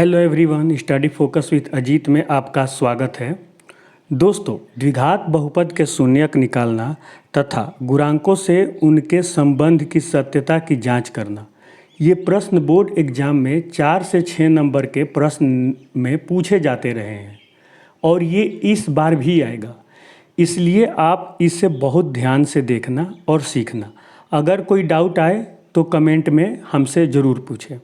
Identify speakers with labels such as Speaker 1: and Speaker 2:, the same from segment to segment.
Speaker 1: Hello everyone, study focus with Ajit में आपका स्वागत है। दोस्तों, द्विघात बहुपद के शून्यक निकालना तथा गुणांकों से उनके संबंध की सत्यता की जांच करना, ये प्रश्न बोर्ड एग्जाम में 4 से 6 नंबर के प्रश्न में पूछे जाते रहे हैं और ये इस बार भी आएगा। इसलिए आप इसे बहुत ध्यान से देखना और सीखना। अगर कोई डाउट आए तो कमेंट में हमसे ज़रूर पूछें।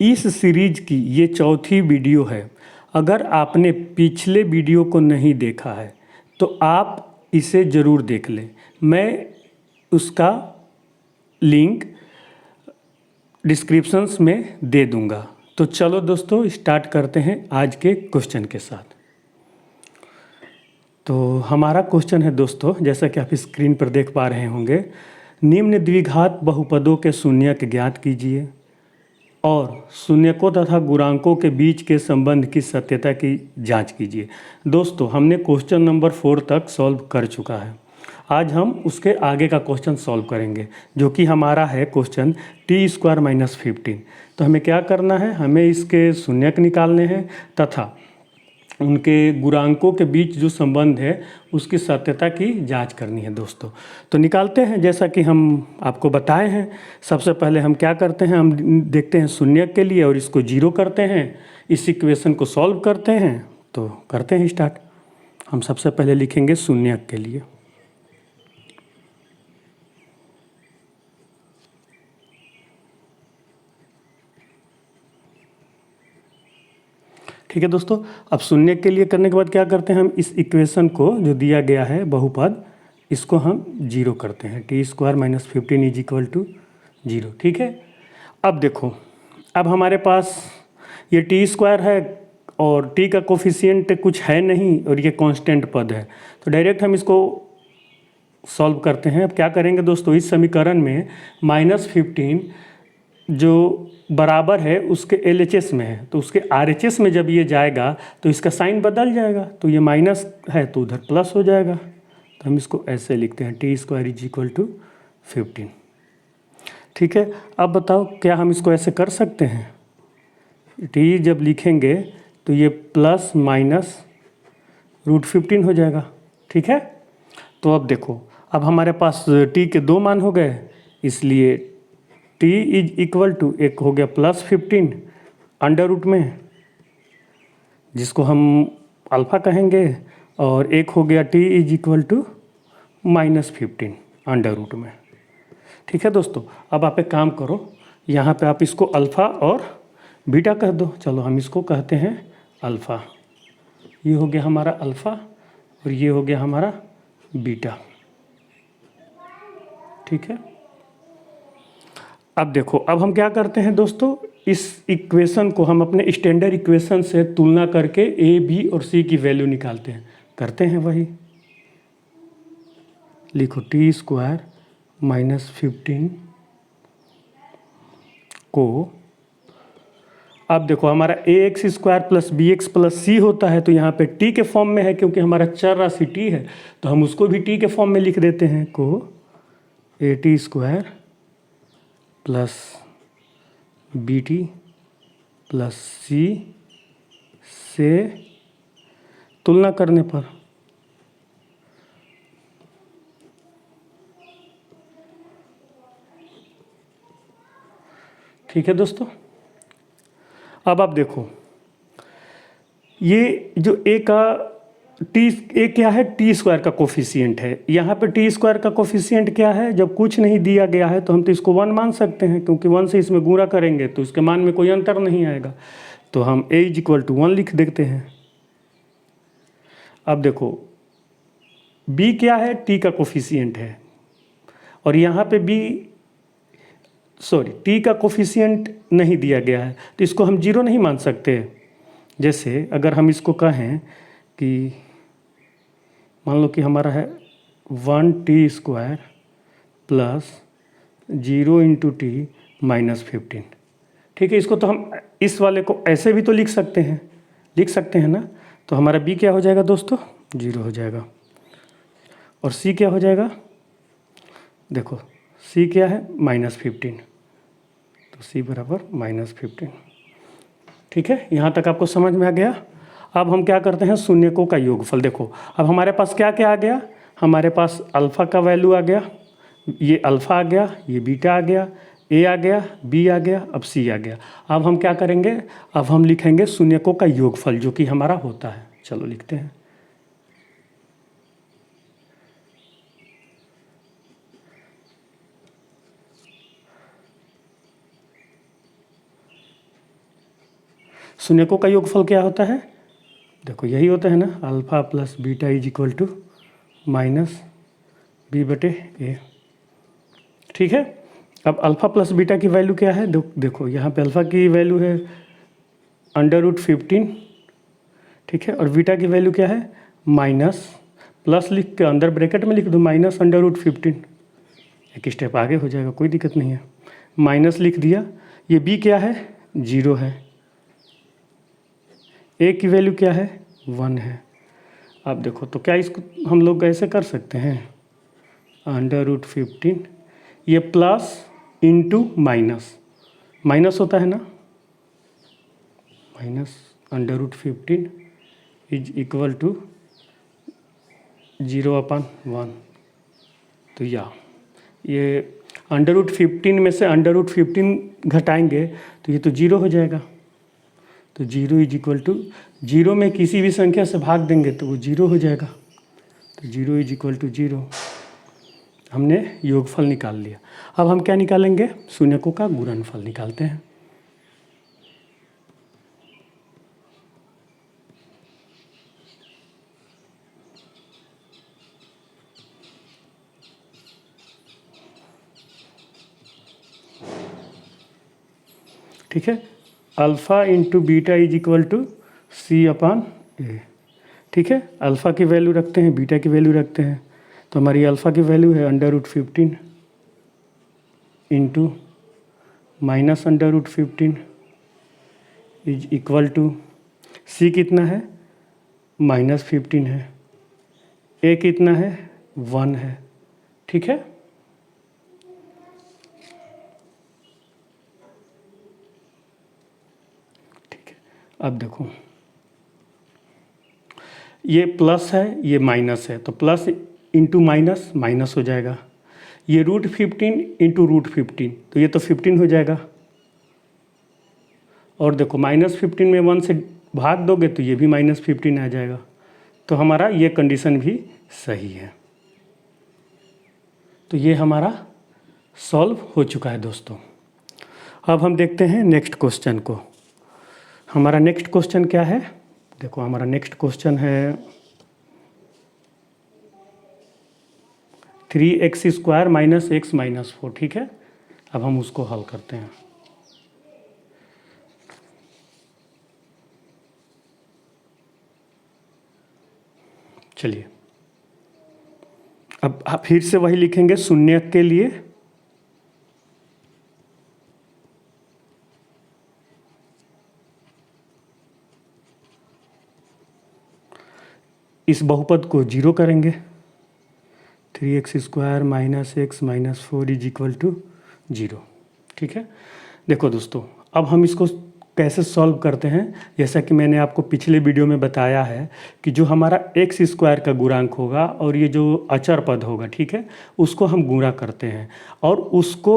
Speaker 1: इस सीरीज की ये चौथी वीडियो है। अगर आपने पिछले वीडियो को नहीं देखा है तो आप इसे ज़रूर देख लें। मैं उसका लिंक डिस्क्रिप्शंस में दे दूंगा। तो चलो दोस्तों, स्टार्ट करते हैं आज के क्वेश्चन के साथ। तो हमारा क्वेश्चन है दोस्तों, जैसा कि आप स्क्रीन पर देख पा रहे होंगे, निम्न द्विघात बहुपदों के शून्यक ज्ञात कीजिए और शून्यकों तथा गुणांकों के बीच के संबंध की सत्यता की जांच कीजिए। दोस्तों, हमने क्वेश्चन नंबर 4 तक सॉल्व कर चुका है। आज हम उसके आगे का क्वेश्चन सॉल्व करेंगे, जो कि हमारा है क्वेश्चन t² - 15। तो हमें क्या करना है, हमें इसके शून्यक निकालने हैं तथा उनके गुणांकों के बीच जो संबंध है उसकी सत्यता की जांच करनी है दोस्तों। तो निकालते हैं, जैसा कि हम आपको बताए हैं। सबसे पहले हम क्या करते हैं, हम देखते हैं शून्यक के लिए और इसको 0 करते हैं। इस इक्वेशन को सॉल्व करते हैं। तो करते हैं स्टार्ट। हम सबसे पहले लिखेंगे शून्यक के लिए। ठीक है दोस्तों, अब शून्य के लिए करने के बाद क्या करते हैं, हम इस इक्वेशन को जो दिया गया है बहुपद, इसको हम 0 करते हैं। t² - 15 = 0। ठीक है। अब देखो, अब हमारे पास ये t² है और t का कोफिशिएंट कुछ है नहीं और ये कांस्टेंट पद है। तो डायरेक्ट हम इसको सॉल्व करते हैं। अब क्या करेंगे दोस्तों, इस समीकरण में -15 जो बराबर है उसके LHS में है, तो उसके RHS में जब ये जाएगा तो इसका साइन बदल जाएगा। तो ये माइनस है तो उधर प्लस हो जाएगा। तो हम इसको ऐसे लिखते हैं, t² = 15। ठीक है। अब बताओ, क्या हम इसको ऐसे कर सकते हैं? t जब लिखेंगे तो ये प्लस माइनस √15 हो जाएगा। ठीक है। तो अब देखो, अब हमारे पास t के 2 मान हो गए, इसलिए t = एक हो गया +15 अंडर रूट में, जिसको हम अल्फ़ा कहेंगे, और एक हो गया t = -15 अंडर रूट में। ठीक है दोस्तों। अब आप एक काम करो, यहाँ पे आप इसको अल्फ़ा और बीटा कह दो। चलो हम इसको कहते हैं अल्फ़ा। ये हो गया हमारा अल्फ़ा और ये हो गया हमारा बीटा। ठीक है। अब देखो, अब हम क्या करते हैं दोस्तों, इस इक्वेशन को हम अपने स्टैंडर्ड इक्वेशन से तुलना करके a, b और c की वैल्यू निकालते हैं। करते हैं वही, लिखो t² - 15 को, अब देखो हमारा ax² + bx + c होता है, तो यहाँ पे t के फॉर्म में है क्योंकि हमारा चर राशि t है, तो हम उसको भी t के फॉर्म में लिख देते हैं, को at² + bt + c से तुलना करने पर ठीक है दोस्तों। अब आप देखो, ये जो a का a क्या है, t² का कोफिशिएंट है। यहाँ पे t² का कोफिशिएंट क्या है, जब कुछ नहीं दिया गया है तो हम तो इसको 1 मान सकते हैं, क्योंकि 1 से इसमें गुणा करेंगे तो इसके मान में कोई अंतर नहीं आएगा। तो हम a = 1 लिख देते हैं। अब देखो, b क्या है, t का कोफिशिएंट है, और यहाँ पे t का कोफिशिएंट नहीं दिया गया है, तो इसको हम 0 नहीं मान सकते। जैसे अगर हम इसको कहें कि मान लो कि हमारा है 1t² + 0 × t - 15। ठीक है। इसको तो हम इस वाले को ऐसे भी तो लिख सकते हैं ना। तो हमारा b क्या हो जाएगा दोस्तों, 0 हो जाएगा। और c क्या हो जाएगा, देखो c क्या है, -15, तो c = -15। ठीक है, यहाँ तक आपको समझ में आ गया। अब हम क्या करते हैं, शून्यकों का योगफल। देखो अब हमारे पास क्या क्या आ गया, हमारे पास अल्फ़ा का वैल्यू आ गया, ये अल्फ़ा आ गया, ये बीटा आ गया, ए आ गया, बी आ गया, अब सी आ गया। अब हम क्या करेंगे, अब हम लिखेंगे शून्यकों का योगफल जो कि हमारा होता है। चलो लिखते हैं। शून्यकों का योगफल क्या होता है, देखो यही होता है ना, alpha plus beta is equal to minus B बटे ए। ठीक है, अब अल्फ़ा प्लस बीटा की वैल्यू क्या है, देखो यहाँ पे अल्फ़ा की वैल्यू है √15, ठीक है, और बीटा की वैल्यू क्या है माइनस, प्लस लिख के अंदर ब्रैकेट में लिख दो माइनस √15, एक स्टेप आगे हो जाएगा, कोई दिक्कत नहीं है, माइनस लिख दिया। ये बी क्या है 0 है, ए की वैल्यू क्या है 1 है। अब देखो तो क्या इसको हम लोग ऐसे कर सकते हैं, √15 ये प्लस इंटू माइनस, माइनस होता है ना, माइनस √15 इज इक्वल टू 0/1। तो ये √15 में से √15 घटाएंगे तो ये तो 0 हो जाएगा। तो 0 इज इक्वल टू 0 में किसी भी संख्या से भाग देंगे तो वो 0 हो जाएगा। तो 0 इज इक्वल टू 0, हमने योगफल निकाल लिया। अब हम क्या निकालेंगे, शून्यकों का गुणनफल निकालते हैं। ठीक है, alpha into beta is equal to C/A। ठीक है, अल्फ़ा की वैल्यू रखते हैं, बीटा की वैल्यू रखते हैं, तो हमारी अल्फ़ा की वैल्यू है √15 into minus √15 is equal to C कितना है -15 है, A कितना है 1 है। ठीक है, अब देखो ये प्लस है ये माइनस है, तो प्लस इंटू माइनस माइनस हो जाएगा। ये √15 इंटू √15 तो ये तो 15 हो जाएगा। और देखो -15 में 1 से भाग दोगे तो ये भी -15 आ जाएगा। तो हमारा ये कंडीशन भी सही है। तो ये हमारा सॉल्व हो चुका है दोस्तों। अब हम देखते हैं नेक्स्ट क्वेश्चन को। हमारा नेक्स्ट क्वेश्चन क्या है, देखो हमारा नेक्स्ट क्वेश्चन है 3x² - x - 4। ठीक है, अब हम उसको हल करते हैं। चलिए अब फिर से वही लिखेंगे शून्य के लिए। इस बहुपद को 0 करेंगे, 3x² - x - 4 is equal to 0। ठीक है, देखो दोस्तों अब हम इसको कैसे सॉल्व करते हैं। जैसा कि मैंने आपको पिछले वीडियो में बताया है कि जो हमारा x² का गुणांक होगा और ये जो अचर पद होगा, ठीक है, उसको हम गुणा करते हैं और उसको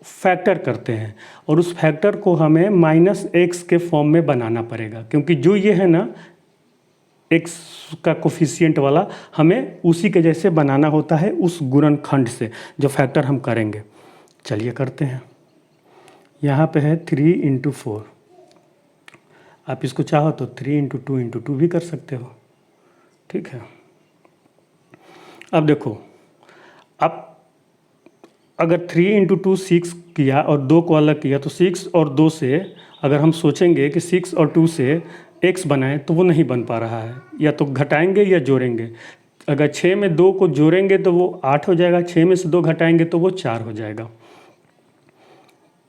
Speaker 1: फैक्टर करते हैं, और उस फैक्टर को हमें -x के फॉर्म में बनाना पड़ेगा, क्योंकि जो ये है ना x का कोफिशिएंट वाला, हमें उसी के जैसे बनाना होता है उस गुणनखंड से जो फैक्टर हम करेंगे। चलिए करते हैं। यहाँ पे है 3 × 4, आप इसको चाहो तो 3 × 2 × 2 भी कर सकते हो। ठीक है, अब देखो, अब अगर 3 × 2 6 किया और 2 को अलग किया तो 6 और 2 से अगर हम सोचेंगे कि 6 और 2 से x बनाएं तो वो नहीं बन पा रहा है, या तो घटाएंगे या जोड़ेंगे। अगर 6 में 2 को जोड़ेंगे तो वो 8 हो जाएगा, 6 में से 2 घटाएंगे तो वो 4 हो जाएगा।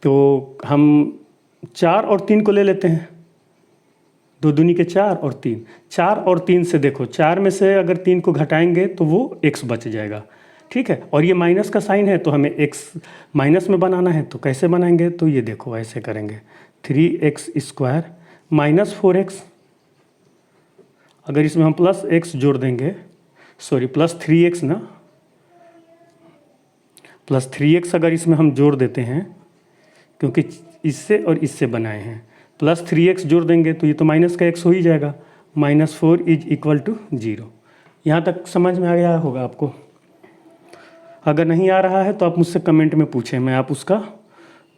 Speaker 1: तो हम 4 और 3 को ले लेते हैं, 2 दूनी के 4 और 3, 4 और 3 से देखो 4 में से अगर 3 को घटाएंगे तो वो x बच जाएगा। ठीक है, और ये माइनस का साइन है तो हमें x माइनस में बनाना है, तो कैसे बनाएंगे, तो ये देखो ऐसे करेंगे 3x² माइनस 4x, अगर इसमें हम प्लस x जोड़ देंगे, सॉरी प्लस 3x ना, प्लस 3x अगर इसमें हम जोड़ देते हैं, क्योंकि इससे और इससे बनाए हैं, प्लस 3x जोड़ देंगे तो ये तो माइनस का x हो ही जाएगा। -4 इज इक्वल टू 0। यहाँ तक समझ में आ गया होगा आपको। अगर नहीं आ रहा है तो आप मुझसे कमेंट में पूछें, मैं आप उसका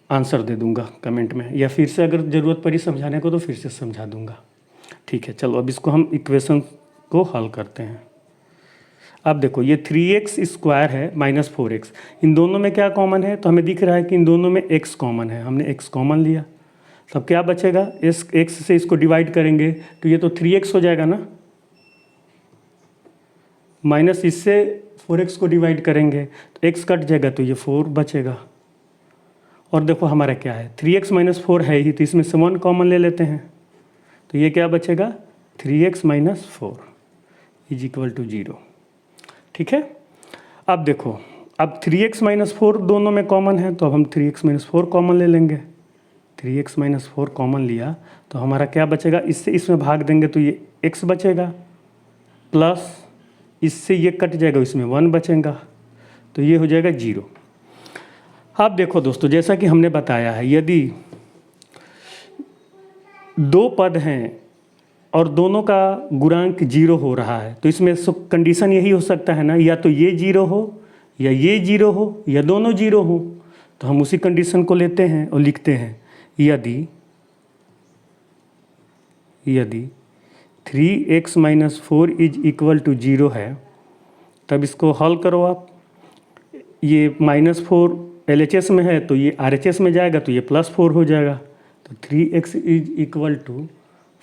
Speaker 1: आंसर दे दूंगा कमेंट में, या फिर से अगर ज़रूरत पड़ी समझाने को तो फिर से समझा दूंगा। ठीक है, चलो अब इसको हम इक्वेशन को हल करते हैं। अब देखो ये 3x स्क्वायर है -4x, इन दोनों में क्या कॉमन है, तो हमें दिख रहा है कि इन दोनों में x कॉमन है, हमने x कॉमन लिया, तब क्या बचेगा, इस x से इसको डिवाइड करेंगे तो ये तो 3x हो जाएगा ना, माइनस इससे 4x को डिवाइड करेंगे तो x कट जाएगा तो ये 4 बचेगा। और देखो हमारा क्या है, 3x - 4 है ही, तो इसमें से 1 कॉमन ले लेते हैं, तो ये क्या बचेगा, 3x - 4 इज इक्वल टू 0। ठीक है, अब देखो, अब 3x - 4 दोनों में कॉमन है, तो अब हम 3x - 4 कॉमन ले लेंगे। 3x - 4 कॉमन लिया तो हमारा क्या बचेगा, इससे इसमें भाग देंगे तो ये x बचेगा, प्लस इससे ये कट जाएगा, इसमें 1 बचेगा, तो ये हो जाएगा 0। अब देखो दोस्तों, जैसा कि हमने बताया है, यदि दो पद हैं और दोनों का गुणांक 0 हो रहा है, तो इसमें कंडीशन यही हो सकता है ना, या तो ये 0 हो, या ये 0 हो, या दोनों 0 हो। तो हम उसी कंडीशन को लेते हैं और लिखते हैं, यदि 3x - 4 इज इक्वल टू 0 है, तब इसको हल करो आप। ये -4 LHS में है तो ये RHS में जाएगा, तो ये +4 हो जाएगा, तो 3x इज इक्वल टू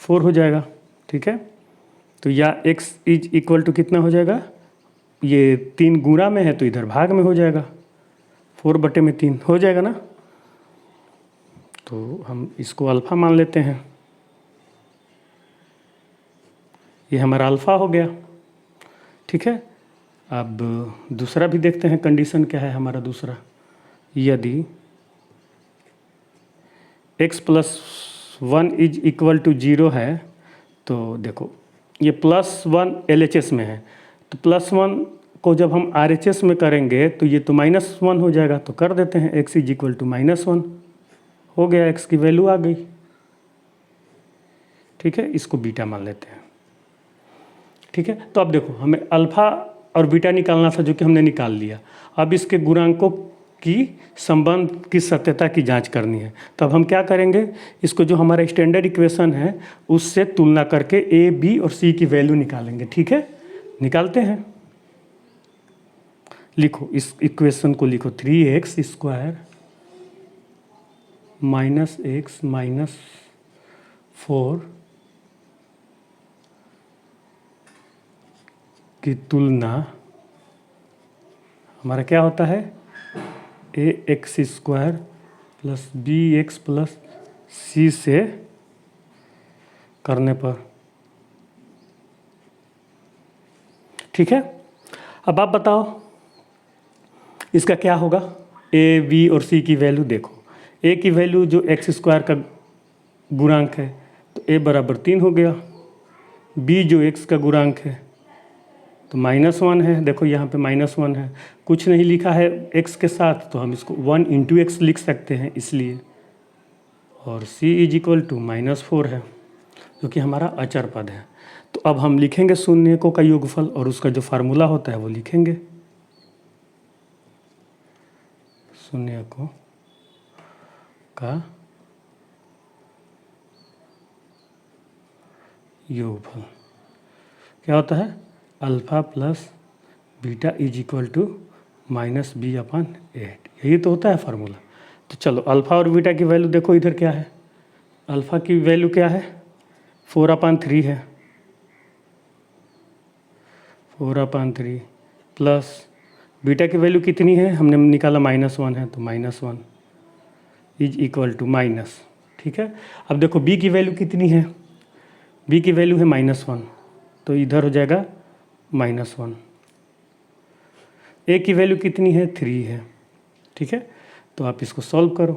Speaker 1: 4 हो जाएगा। ठीक है, तो या x इज इक्वल टू कितना हो जाएगा, ये 3 गुणा में है तो इधर भाग में हो जाएगा, 4/3 हो जाएगा ना, तो हम इसको अल्फ़ा मान लेते हैं, ये हमारा अल्फ़ा हो गया। ठीक है, अब दूसरा भी देखते हैं, कंडीशन क्या है हमारा दूसरा, यदि x + 1 इज इक्वल टू 0 है, तो देखो ये +1 LHS में है, तो +1 को जब हम RHS में करेंगे तो ये तो -1 हो जाएगा, तो कर देते हैं, x इज इक्वल टू -1 हो गया, x की वैल्यू आ गई। ठीक है, इसको बीटा मान लेते हैं। ठीक है, तो अब देखो हमें अल्फ़ा और बीटा निकालना था, जो कि हमने निकाल लिया। अब इसके गुणांकों की संबंध की सत्यता की जांच करनी है, तब हम क्या करेंगे, इसको जो हमारा स्टैंडर्ड इक्वेशन है उससे तुलना करके a, b और c की वैल्यू निकालेंगे। ठीक है, निकालते हैं, लिखो इस इक्वेशन को, लिखो 3x स्क्वायर -x - 4 की तुलना, हमारा क्या होता है, ax² + bx + c से करने पर। ठीक है, अब आप बताओ इसका क्या होगा, a, b और c की वैल्यू देखो, a की वैल्यू जो x² का गुणांक है तो a बराबर 3 हो गया, b जो x का गुणांक है तो -1 है, देखो यहाँ पे -1 है, कुछ नहीं लिखा है x के साथ, तो हम इसको 1 × x लिख सकते हैं इसलिए, और c इज इक्वल टू -4 है, जो कि हमारा अचर पद है। तो अब हम लिखेंगे शून्यकों का योगफल, और उसका जो फार्मूला होता है वो लिखेंगे, शून्यकों का योगफल क्या होता है, alpha + beta is equal to -b/8, यही तो होता है फार्मूला। तो चलो अल्फ़ा और बीटा की वैल्यू देखो, इधर क्या है, अल्फ़ा की वैल्यू क्या है, 4/3 है, 4/3 प्लस बीटा की वैल्यू कितनी है, हमने निकाला -1 है, तो -1 इज इक्वल टू माइनस। ठीक है, अब देखो b की वैल्यू कितनी है, b की वैल्यू है -1, तो इधर हो जाएगा -1, a की वैल्यू कितनी है, 3 है। ठीक है, तो आप इसको सॉल्व करो,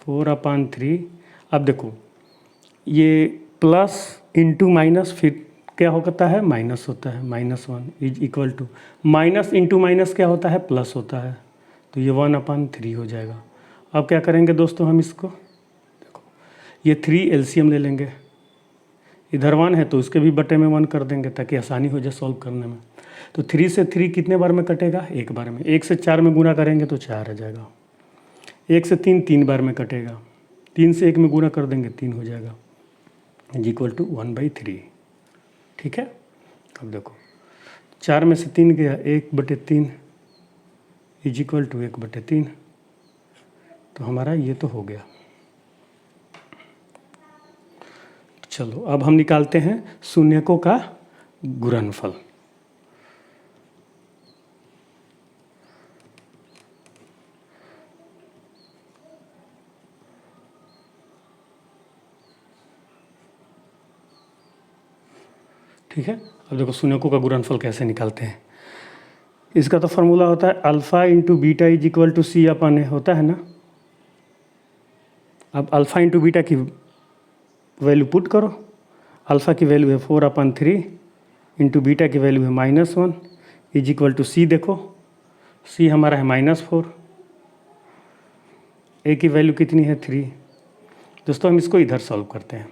Speaker 1: 4/3, अब देखो ये प्लस इंटू माइनस फिर क्या होता है, माइनस होता है, -1 is equal to minus into minus क्या होता है, प्लस होता है, तो ये 1/3 हो जाएगा। अब क्या करेंगे दोस्तों, हम इसको देखो ये 3 एलसीएम ले लेंगे, इधर 1 है तो उसके भी बटे में 1 कर देंगे ताकि आसानी हो जाए सॉल्व करने में। तो 3 से 3 कितने बार में कटेगा, एक बार में। 1 से 4 में गुना करेंगे तो 4 आ जाएगा। 1 से 3 3 बार में कटेगा। 3 से 1 में गुना कर देंगे 3 हो जाएगा, इज इक्वल टू 1/3। ठीक है, अब देखो 4 में से 3 गया, 1/3 इज इक्वल टू 1/3, तो हमारा ये तो हो गया। चलो अब हम निकालते हैं शून्यकों का गुणनफल। ठीक है, अब देखो शून्यकों का गुणनफल कैसे निकालते हैं। इसका तो फॉर्मूला होता है alpha into beta is equal to c upon a, होता है ना। अब अल्फ़ा इंटू बीटा की वैल्यू पुट करो। अल्फ़ा की वैल्यू है 4/3 इंटू बीटा की वैल्यू है -1 इज इक्वल टू सी। देखो सी हमारा है -4, ए की वैल्यू कितनी है 3। दोस्तों हम इसको इधर सॉल्व करते हैं,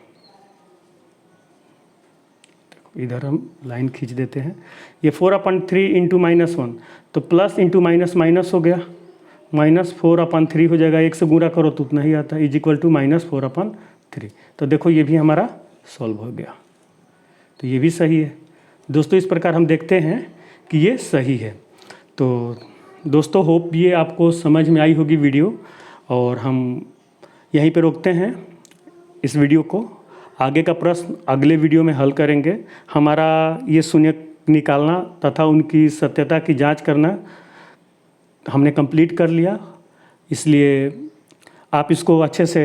Speaker 1: इधर हम लाइन खींच देते हैं। ये 4/3 इंटू -1 तो प्लस इंटू माइनस माइनस हो गया, -4/3 हो जाएगा। 1 से गुणा करो तो उतना ही आता है, इज इक्वल टू -4/3। तो देखो ये भी हमारा सॉल्व हो गया, तो ये भी सही है। दोस्तों इस प्रकार हम देखते हैं कि ये सही है। तो दोस्तों होप ये आपको समझ में आई होगी वीडियो, और हम यहीं पे रोकते हैं इस वीडियो को। आगे का प्रश्न अगले वीडियो में हल करेंगे। हमारा ये शून्य निकालना तथा उनकी सत्यता की जांच करना हमने कंप्लीट कर लिया, इसलिए आप इसको अच्छे से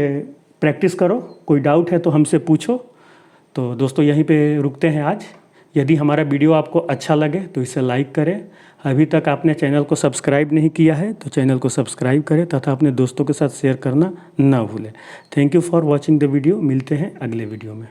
Speaker 1: प्रैक्टिस करो। कोई डाउट है तो हमसे पूछो। तो दोस्तों यहीं पे रुकते हैं आज। यदि हमारा वीडियो आपको अच्छा लगे तो इसे लाइक करें। अभी तक आपने चैनल को सब्सक्राइब नहीं किया है तो चैनल को सब्सक्राइब करें तथा अपने दोस्तों के साथ शेयर करना ना भूलें। Thank you for watching the video. मिलते हैं अगले वीडियो में।